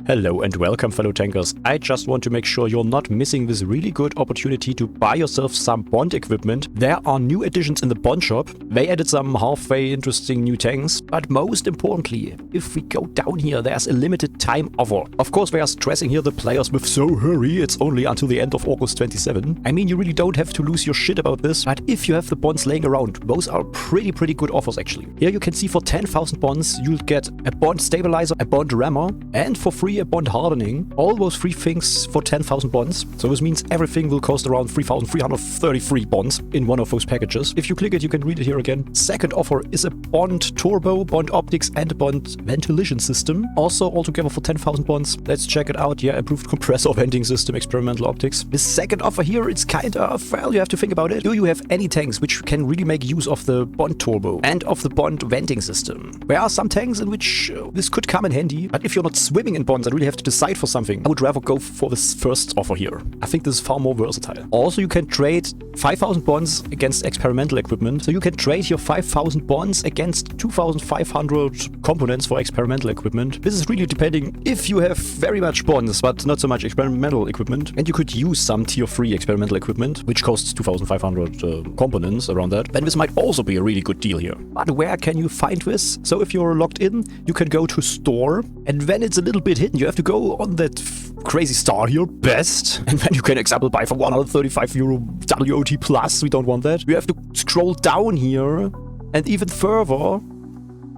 Hello and welcome, fellow tankers. I just want to make sure you're not missing this really good opportunity to buy yourself some Bond equipment. There are new additions in the Bond shop. They added some halfway interesting new tanks. But most importantly, if we go down here, there's a limited time offer. Of course, they are stressing here the players with "so hurry, it's only until the end of August 27. I mean, you really don't have to lose your shit about this. But if you have the bonds laying around, those are pretty good offers actually. Here you can see for 10,000 bonds, you'll get a Bond stabilizer, a Bond rammer, and for free a Bond hardening. All those free things for 10,000 bonds. So this means everything will cost around 3,333 bonds in one of those packages. If you click it, you can read it here again. Second offer is a Bond turbo, Bond optics, and a Bond ventilation system. Also altogether for 10,000 bonds. Let's check it out. Yeah, improved compressor venting system, experimental optics. The second offer here, it's kind of, well, you have to think about it. Do you have any tanks which can really make use of the Bond turbo and of the Bond venting system? There are some tanks in which this could come in handy, but if you're not swimming in bonds and really have to decide for something, I would rather go for this first offer here. I think this is far more versatile. Also, you can trade 5,000 bonds against experimental equipment. So you can trade your 5,000 bonds against 2,500 components for experimental equipment. This is really depending if you have very much bonds, but not so much experimental equipment. And you could use some tier 3 experimental equipment, which costs 2,500 components around that. Then this might also be a really good deal here. But where can you find this? So if you're logged in, you can go to store, and when it's a little bit hidden, you have to go on that crazy star here, best, and then you can example buy for 135 euro WOT plus. We don't want that. You have to scroll down here and even further.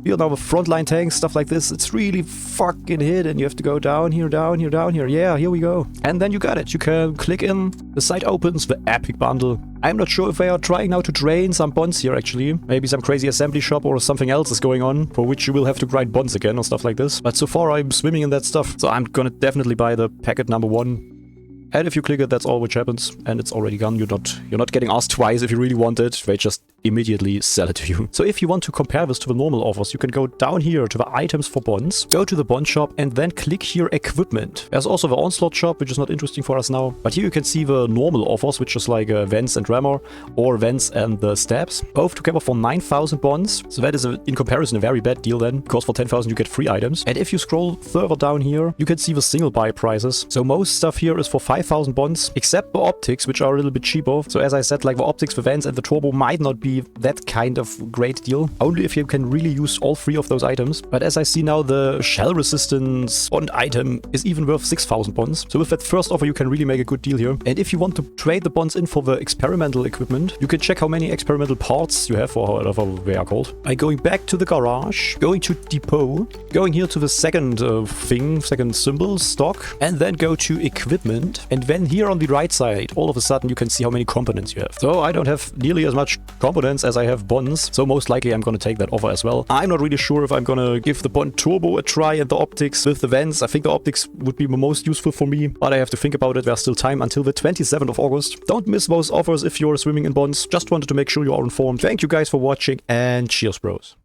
You know, with frontline tanks, stuff like this, it's really fucking hidden. You have to go down here, down here, down here. Yeah, here we go. And then you got it. You can click in, the site opens, the epic bundle. I'm not sure if they are trying now to drain some bonds here actually. Maybe some crazy assembly shop or something else is going on, for which you will have to grind bonds again or stuff like this. But so far I'm swimming in that stuff. So I'm gonna definitely buy the packet number 1. And if you click it, that's all which happens, and it's already gone. You're not getting asked twice if you really want it. They just immediately sell it to you. So if you want to compare this to the normal offers, you can go down here to the items for bonds, go to the bond shop, and then click here equipment. There's also the onslaught shop, which is not interesting for us now. But here you can see the normal offers, which is like vents and rammer, or vents and the stabs, both together for 9,000 bonds. So that is in comparison a very bad deal then, because for 10,000 you get free items. And if you scroll further down here, you can see the single buy prices. So most stuff here is for 5,000 bonds, except the optics, which are a little bit cheaper. So as I said, like the optics, the vents, and the turbo might not be that kind of great deal, only if you can really use all 3 of those items. But as I see now, the shell resistance bond item is even worth 6,000 bonds. So with that first offer, you can really make a good deal here. And if you want to trade the bonds in for the experimental equipment, you can check how many experimental parts you have, or however they are called, by going back to the garage, going to depot, going here to the second second symbol, stock, and then go to equipment. And then here on the right side, all of a sudden you can see how many components you have. So I don't have nearly as much components as I have bonds, so most likely I'm gonna take that offer as well. I'm not really sure if I'm gonna give the Bond turbo a try and the optics with the vents. I think the optics would be the most useful for me, but I have to think about it. There's still time until the 27th of August. Don't miss those offers if you're swimming in bonds. Just wanted to make sure you are informed. Thank you guys for watching, and cheers, bros.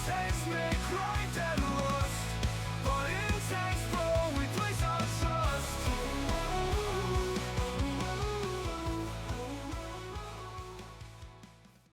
Taste me cry.